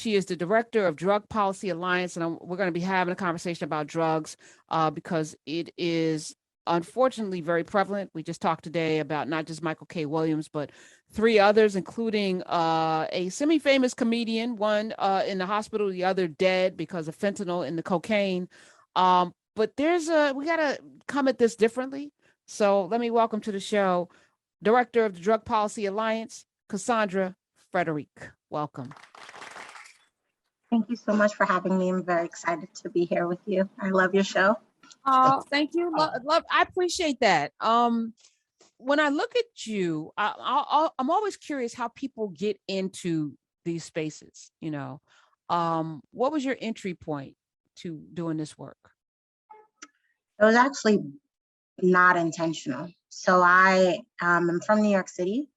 She is the director of Drug Policy Alliance, and we're going to be having a conversation about drugs because it is unfortunately very prevalent. We just talked today about not just Michael K. Williams, but 3 others, including a semi-famous comedian, one in the hospital, the other dead because of fentanyl in the cocaine. But we got to come at this differently. So let me welcome to the show, Director of the Drug Policy Alliance, Kassandra Frederique. Welcome. Thank you so much for having me. I'm very excited to be here with you. I love your show. Oh, thank you. Love. I appreciate that. When I look at you, I'm always curious how people get into these spaces. What was your entry point to doing this work? It was actually not intentional. So I am from New York City.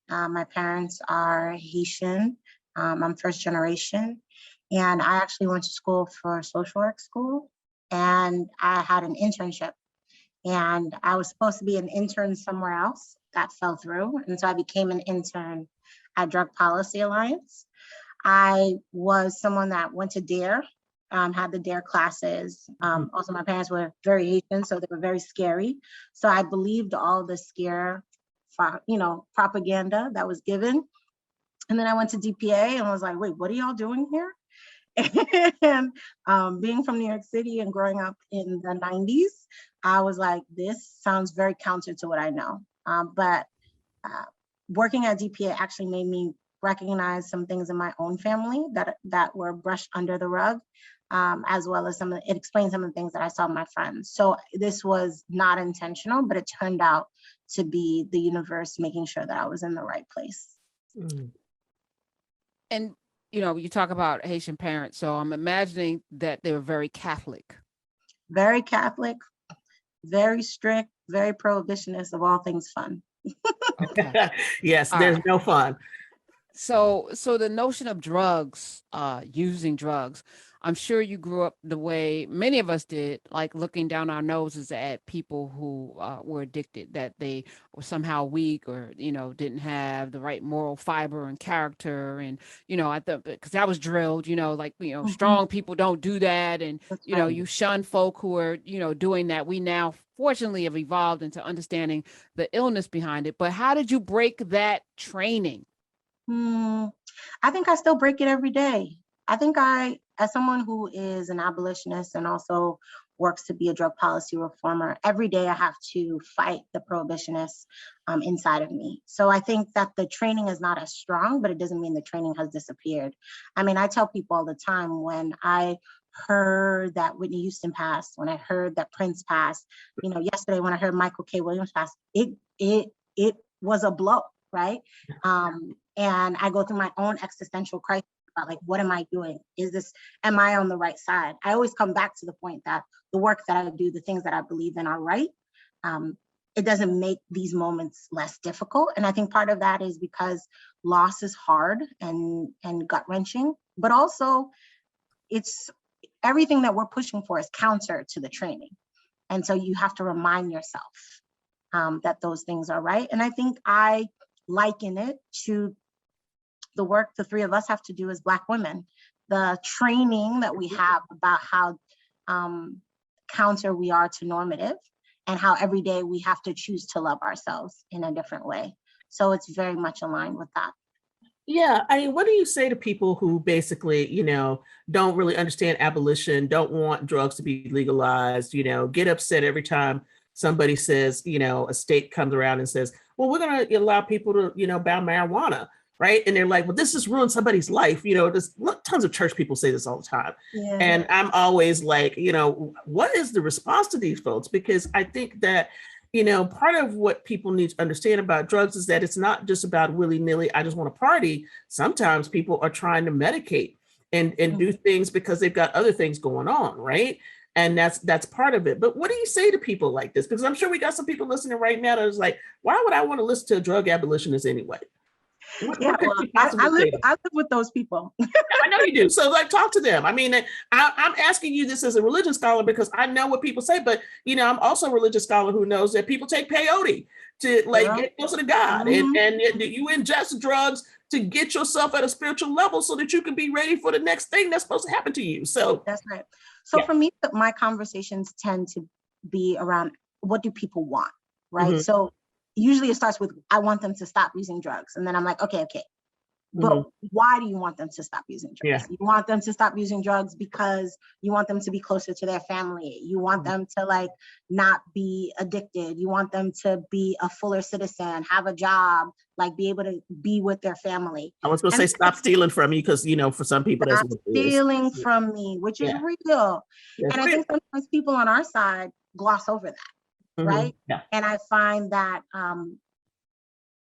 My parents are Haitian. I'm first generation. And I actually went to school for social work school. And I had an internship. And I was supposed to be an intern somewhere else. That fell through. And so I became an intern at Drug Policy Alliance. I was someone that went to DARE, had the DARE classes. Also, my parents were very Asian, so they were very scary. So I believed all the scare, propaganda that was given. And then I went to DPA and was like, wait, what are y'all doing here? And being from New York City and growing up in the 90s, I was like, this sounds very counter to what I know. But working at DPA actually made me recognize some things in my own family that were brushed under the rug, as well as it explained some of the things that I saw in my friends. So this was not intentional, but it turned out to be the universe making sure that I was in the right place. Mm. And you talk about Haitian parents, so I'm imagining that they were very Catholic. Very Catholic, very strict, very prohibitionist of all things fun. Okay. Yes, there's no fun. So the notion of drugs, using drugs, I'm sure you grew up the way many of us did, like looking down our noses at people who were addicted, that they were somehow weak or, didn't have the right moral fiber and character. And, I thought, because I was drilled, mm-hmm. strong people don't do that. And, right. You shun folk who are, doing that. We now fortunately have evolved into understanding the illness behind it. But how did you break that training? I think I still break it every day. I think as someone who is an abolitionist and also works to be a drug policy reformer, every day I have to fight the prohibitionists inside of me. So I think that the training is not as strong, but it doesn't mean the training has disappeared. I mean, I tell people all the time, when I heard that Whitney Houston passed, when I heard that Prince passed, yesterday when I heard Michael K. Williams pass, it was a blow, right? And I go through my own existential crisis about, like, what am I doing? Am I on the right side? I always come back to the point that the work that I do, the things that I believe in are right. It doesn't make these moments less difficult. And I think part of that is because loss is hard and gut-wrenching, but also it's everything that we're pushing for is counter to the training. And so you have to remind yourself that those things are right. And I think I liken it to the work the 3 of us have to do as Black women, the training that we have about how counter we are to normative and how every day we have to choose to love ourselves in a different way. So it's very much aligned with that. Yeah, I mean, what do you say to people who basically, don't really understand abolition, don't want drugs to be legalized, get upset every time somebody says, a state comes around and says, well, we're going to allow people to, buy marijuana, right? And they're like, well, this has ruined somebody's life. There's tons of church people say this all the time. Yeah. And I'm always like, what is the response to these folks? Because I think that, part of what people need to understand about drugs is that it's not just about willy-nilly, I just want to party. Sometimes people are trying to medicate and do things because they've got other things going on, right? And that's part of it. But what do you say to people like this? Because I'm sure we got some people listening right now that is like, why would I want to listen to a drug abolitionist anyway? Yeah, well, I live with those people. I know you do. So talk to them. I mean, I'm asking you this as a religion scholar because I know what people say, but I'm also a religious scholar who knows that people take peyote to get closer to God. Mm-hmm. And you ingest drugs to get yourself at a spiritual level so that you can be ready for the next thing that's supposed to happen to you. So that's right. So yeah. for me, my conversations tend to be around, what do people want, right? Mhm. So usually it starts with, I want them to stop using drugs. And then I'm like, okay. But why do you want them to stop using drugs? Yeah. You want them to stop using drugs because you want them to be closer to their family. You want them to like not be addicted. You want them to be a fuller citizen, have a job, like be able to be with their family. I was going to say, stop stealing from you, because, you know, for some people, that's what it is. Stealing from me, which is real. That's and I real. think sometimes people on our side gloss over that, right? Yeah. And I find that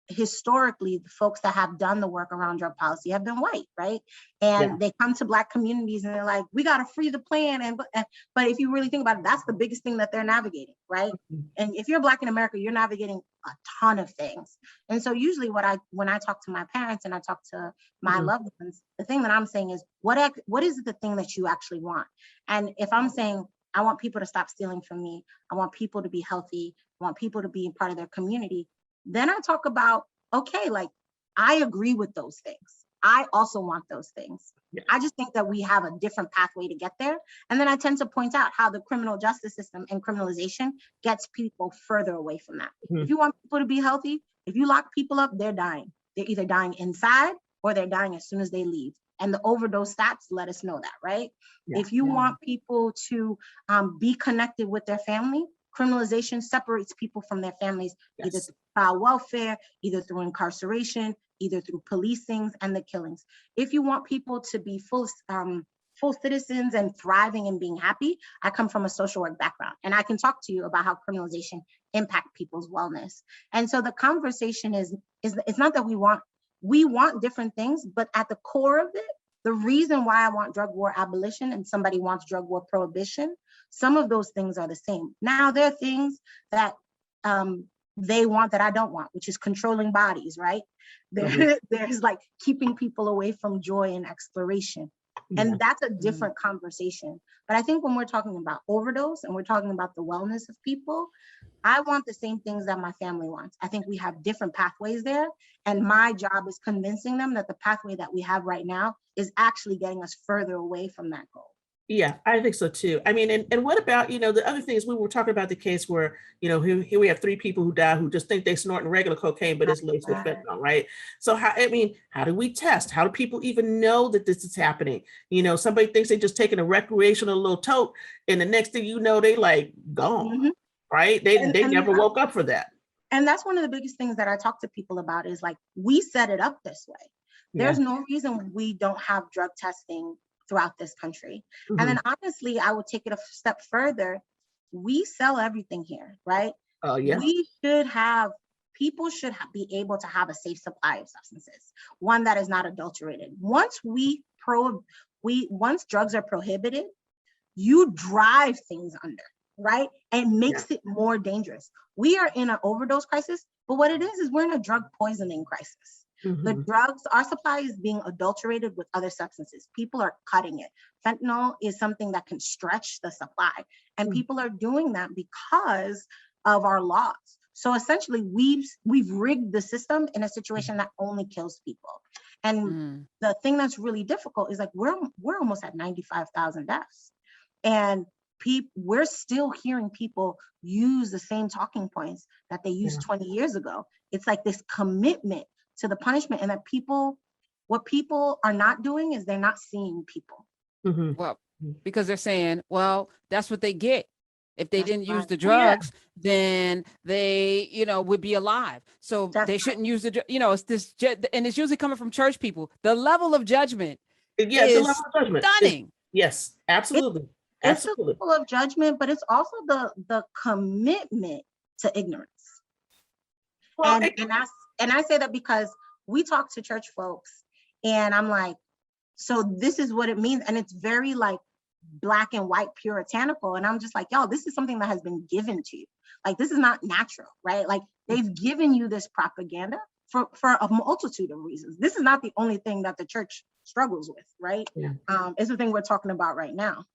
historically, the folks that have done the work around drug policy have been white, right? And they come to Black communities and they're like, we got to free the plan. But if you really think about it, that's the biggest thing that they're navigating, right? And if you're Black in America, you're navigating a ton of things. And so usually when I talk to my parents and I talk to my loved ones, the thing that I'm saying is, what is the thing that you actually want? And if I'm saying, I want people to stop stealing from me, I want people to be healthy, I want people to be part of their community, then I talk about, okay, like, I agree with those things. I also want those things. Yeah. I just think that we have a different pathway to get there. And then I tend to point out how the criminal justice system and criminalization gets people further away from that. If you want people to be healthy, if you lock people up, they're dying. They're either dying inside or they're dying as soon as they leave. And the overdose stats let us know that, right? Yeah. If you want people to be connected with their family, criminalization separates people from their families, either through child welfare, either through incarceration, either through policing and the killings. If you want people to be full citizens and thriving and being happy, I come from a social work background, and I can talk to you about how criminalization impact people's wellness. And so the conversation is it's not that we want different things, but at the core of it, the reason why I want drug war abolition and somebody wants drug war prohibition, some of those things are the same. Now, there are things that they want that I don't want, which is controlling bodies, right? There's like keeping people away from joy and exploration. And that's a different conversation. But I think when we're talking about overdose and we're talking about the wellness of people, I want the same things that my family wants. I think we have different pathways there. And my job is convincing them that the pathway that we have right now is actually getting us further away from that goal. Yeah, I think so too. I mean, and what about, you know, the other thing is, we were talking about the case where, you know, here we have 3 people who die who just think they snorting regular cocaine, but it's laced with fentanyl, right? So how do we test? How do people even know that this is happening? You know, somebody thinks they just taking a recreational little toke, and the next thing you know, they like gone, right? They never woke up for that. And that's one of the biggest things that I talk to people about is like, we set it up this way. There's no reason we don't have drug testing throughout this country. And then honestly, I would take it a step further. We sell everything here, right? Oh, yeah. People should be able to have a safe supply of substances, one that is not adulterated. Once drugs are prohibited, you drive things under, right? And it makes it more dangerous. We are in an overdose crisis, but what it is we're in a drug poisoning crisis. The drugs, our supply is being adulterated with other substances. People are cutting it. Fentanyl is something that can stretch the supply. And people are doing that because of our laws. So essentially, we've rigged the system in a situation that only kills people. And the thing that's really difficult is like, we're almost at 95,000 deaths. And we're still hearing people use the same talking points that they used 20 years ago. It's like this commitment to the punishment, and that what people are not doing is they're not seeing people. Well, because they're saying, well, that's what they get. If they didn't use the drugs, then they, you know, would be alive. So they shouldn't use it's this, and it's usually coming from church people. The level of judgment is the level of judgment stunning. Yes, absolutely. It's a level of judgment, but it's also the commitment to ignorance. Well, and I say that because we talk to church folks and I'm like, so this is what it means. And it's very like Black and white puritanical. And I'm just like, y'all, this is something that has been given to you. Like, this is not natural, right? Like, they've given you this propaganda for a multitude of reasons. This is not the only thing that the church struggles with, right? It's the thing we're talking about right now.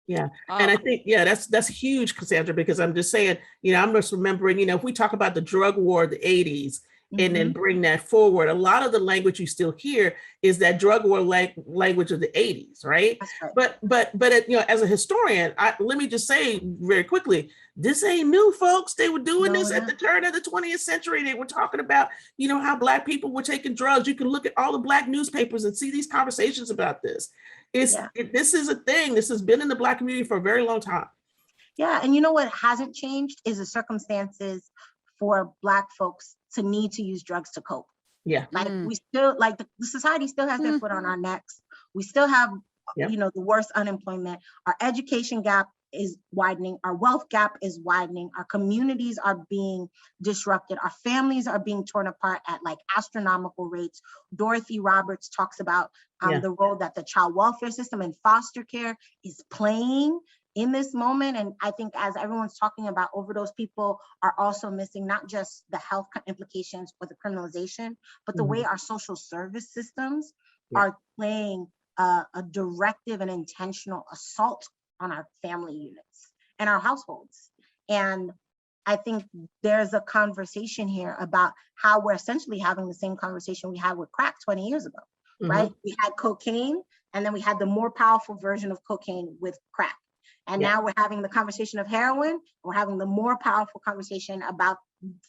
Yeah. And I think, that's huge, Kassandra, because I'm just saying, I'm just remembering, if we talk about the drug war of the 80s, and then bring that forward. A lot of the language you still hear is that drug war language of the 80s, right? That's right. But you know, as a historian, let me just say very quickly, this ain't new, folks. They were doing this at the turn of the 20th century. They were talking about, you know, how Black people were taking drugs. You can look at all the Black newspapers and see these conversations about this. This is a thing. This has been in the Black community for a very long time. Yeah, and you know what hasn't changed is the circumstances for Black folks to need to use drugs to cope. Yeah. Like we still, like the society still has their foot on our necks. We still have, you know, the worst unemployment. Our education gap is widening. Our wealth gap is widening. Our communities are being disrupted. Our families are being torn apart at like astronomical rates. Dorothy Roberts talks about the role that the child welfare system and foster care is playing in this moment. And I think as everyone's talking about overdose, people are also missing not just the health implications or the criminalization, but the way our social service systems are playing a directive and intentional assault on our family units and our households. And I think there's a conversation here about how we're essentially having the same conversation we had with crack 20 years ago, right? We had cocaine, and then we had the more powerful version of cocaine with crack. And now we're having the conversation of heroin. We're having the more powerful conversation about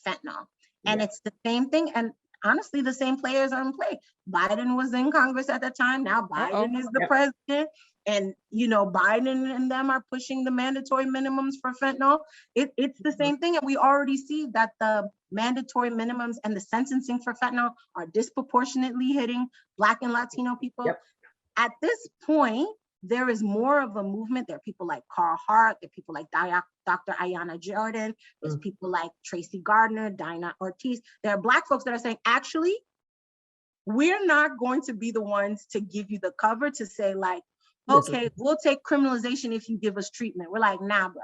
fentanyl. And it's the same thing. And honestly, the same players are in play. Biden was in Congress at that time. Now Biden is the president. And, you know, Biden and them are pushing the mandatory minimums for fentanyl. It's the same thing. And we already see that the mandatory minimums and the sentencing for fentanyl are disproportionately hitting Black and Latino people. At this point, there is more of a movement. There are people like Carl Hart, there are people like Dr. Ayanna Jordan, there's people like Tracy Gardner, Dinah Ortiz. There are Black folks that are saying, actually, we're not going to be the ones to give you the cover to say like, okay, we'll take criminalization if you give us treatment. We're like, nah, bro.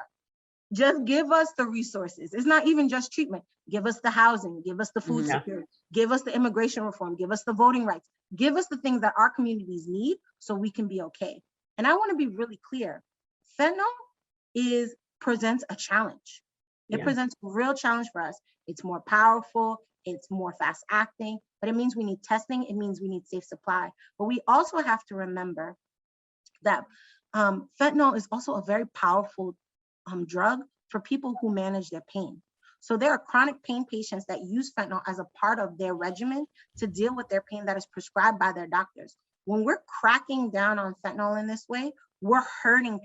Just give us the resources. It's not even just treatment. Give us the housing, give us the food security, give us the immigration reform, give us the voting rights, give us the things that our communities need so we can be okay. And I want to be really clear. Fentanyl presents a challenge. It presents a real challenge for us. It's more powerful, it's more fast acting, but it means we need testing, it means we need safe supply. But we also have to remember that fentanyl is also a very powerful drug for people who manage their pain. So there are chronic pain patients that use fentanyl as a part of their regimen to deal with their pain that is prescribed by their doctors. When we're cracking down on fentanyl in this way, we're hurting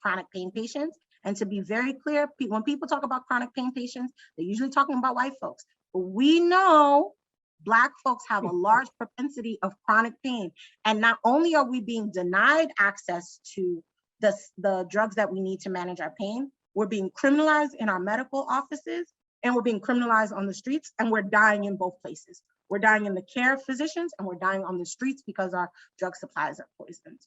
chronic pain patients. And to be very clear, when people talk about chronic pain patients, they're usually talking about white folks. But we know Black folks have a large propensity of chronic pain. And not only are we being denied access to the drugs that we need to manage our pain, we're being criminalized in our medical offices, and we're being criminalized on the streets, and we're dying in both places. We're dying in the care of physicians, and we're dying on the streets because our drug supplies are poisoned.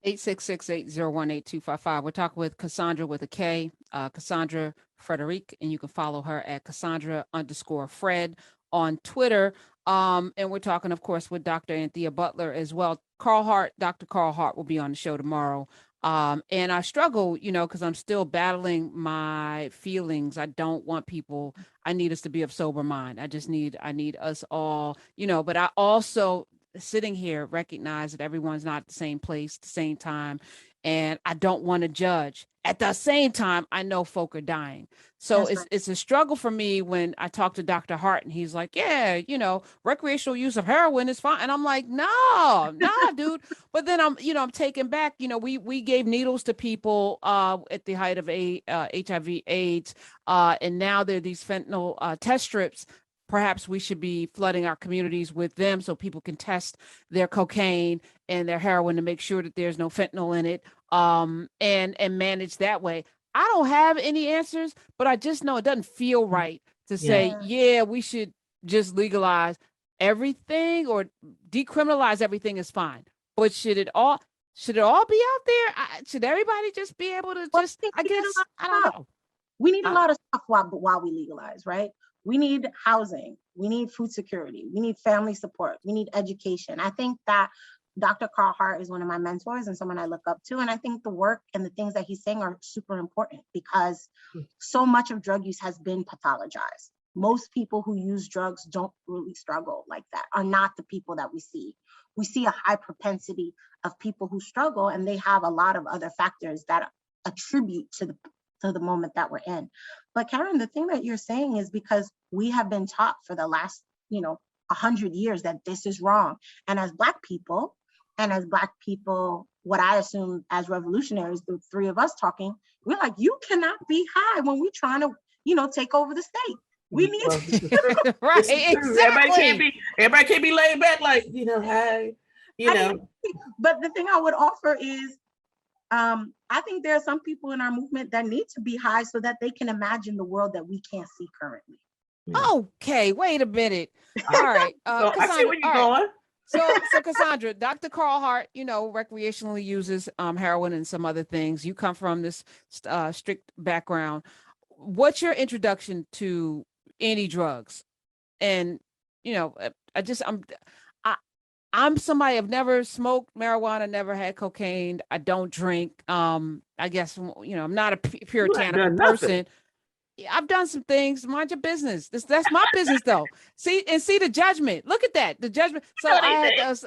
866-801-8255. We're talking with Kassandra with a K, Kassandra Frederique, and you can follow her at Kassandra_Fred on Twitter. And we're talking, of course, with Dr. Anthea Butler as well. Dr. Carl Hart will be on the show tomorrow. And I struggle, you know, because I'm still battling my feelings. I don't want people, I need us to be of sober mind. I need us all, you know, but I also sitting here recognize that everyone's not at the same place, the same time. And I don't want to judge. At the same time, I know folk are dying. So it's a struggle for me when I talk to Dr. Hart and he's like, yeah, you know, recreational use of heroin is fine. And I'm like, no, dude. But then I'm taken back. You know, we gave needles to people at the height of HIV AIDS. And now there are these fentanyl test strips. Perhaps we should be flooding our communities with them so people can test their cocaine and their heroin to make sure that there's no fentanyl in it, and manage that way. I don't have any answers, but I just know it doesn't feel right to say, we should just legalize everything or decriminalize everything is fine. But should it all be out there? Should everybody just be able to I don't know. We need a lot of stuff while we legalize, right? We need housing, we need food security, we need family support, we need education. I think that Dr. Carl Hart is one of my mentors and someone I look up to. And I think the work and the things that he's saying are super important because so much of drug use has been pathologized. most people who use drugs don't really struggle like that, are not the people that we see. We see a high propensity of people who struggle, and they have a lot of other factors that attribute to the moment that we're in. But Karen, the thing that you're saying is because we have been taught for the last, 100 years that this is wrong. And as Black people, what I assume as revolutionaries, the three of us talking, we're like, you cannot be high when we're trying to, take over the state. We need to. Right, exactly. Everybody can't be laid back like, hey, But the thing I would offer is, I think there are some people in our movement that need to be high so that they can imagine the world that we can't see currently. Okay, wait a minute. All right. I see where you're going. So Kassandra, Dr. Carl Hart, recreationally uses heroin and some other things. You come from this strict background. What's your introduction to any drugs? And I'm somebody, I've never smoked marijuana, never had cocaine. I don't drink. I guess I'm not a puritanical person. I've done some things. Mind your business. That's my business, though. See the judgment. Look at that, the judgment. So I had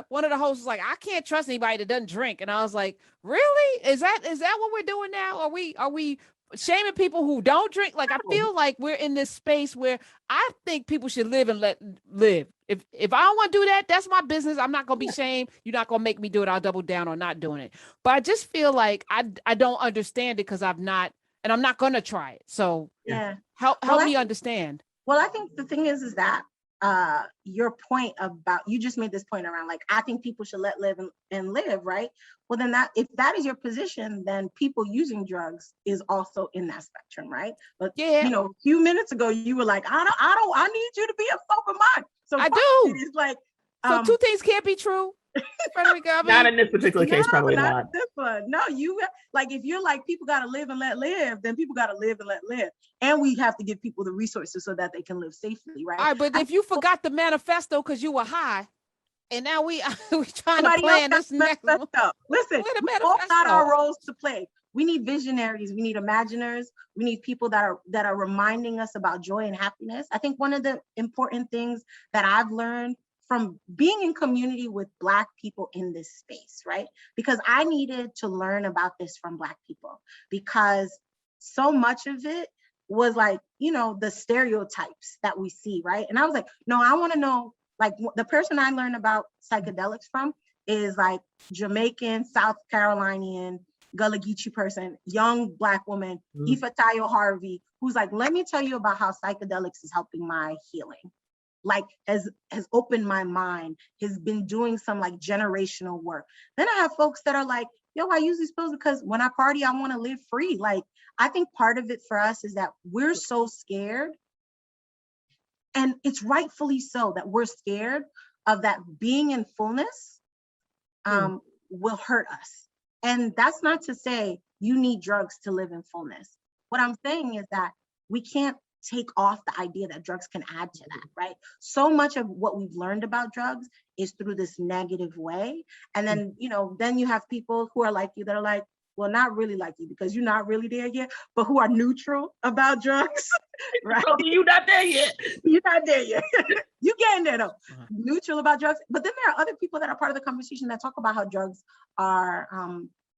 one of the hosts was like, I can't trust anybody that doesn't drink, and I was like, really? Is that what we're doing now? Are we shaming people who don't drink? Like, I feel like we're in this space where I think people should live and let live. If I don't want to do that, that's my business. I'm not gonna be shamed. You're not gonna make me do it. I'll double down on not doing it. But I just feel like I don't understand it because I've not. And I'm not going to try it. So help me understand. Well, I think the thing is that your point about, you just made this point around, like, I think people should let live and live, right? Well, then if that is your position, then people using drugs is also in that spectrum, right? But a few minutes ago, you were like, I need you to be a sober mind. So I do. It's like, so two things can't be true. Frederique, not in this particular case, probably not. This one. No, you like, if you're like, people got to live and let live, then people got to live and let live, and we have to give people the resources so that they can live safely, right? All right, but if you forgot the manifesto because you were high, and now we trying to plan this next one. Listen, we all got our roles to play. We need visionaries, we need imaginers, we need people that are reminding us about joy and happiness. I think one of the important things that I've learned from being in community with Black people in this space, right? Because I needed to learn about this from Black people, because so much of it was like, the stereotypes that we see, right? And I was like, no, I want to know, like, the person I learned about psychedelics from is like Jamaican, South Carolinian, Gullah Geechee person, young Black woman, Ifatayo Harvey, who's like, let me tell you about how psychedelics is helping my healing. Like, has opened my mind, has been doing some like generational work. Then I have folks that are like, yo, I use these pills because when I party, I want to live free. Like, I think part of it for us is that we're so scared, and it's rightfully so that we're scared of that being in fullness will hurt us. And that's not to say you need drugs to live in fullness. What I'm saying is that we can't take off the idea that drugs can add to that, right? So much of what we've learned about drugs is through this negative way. And then, then you have people who are like you that are like, well, not really like you because you're not really there yet, but who are neutral about drugs, right? Oh, you're not there yet. You're not there yet. You getting there though. Neutral about drugs. But then there are other people that are part of the conversation that talk about how drugs are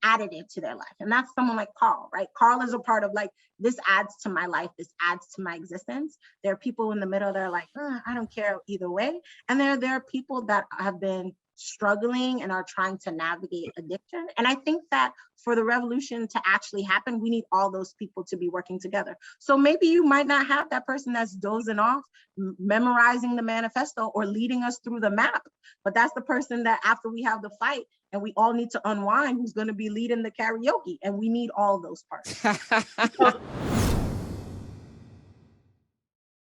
additive to their life. And that's someone like Carl, right? Carl is a part of like, this adds to my life, this adds to my existence. There are people in the middle that are like, I don't care either way. And there are people that have been struggling and are trying to navigate addiction. And I think that for the revolution to actually happen, we need all those people to be working together. So maybe you might not have that person that's dozing off, memorizing the manifesto or leading us through the map, but that's the person that after we have the fight and we all need to unwind, who's going to be leading the karaoke, and we need all those parts.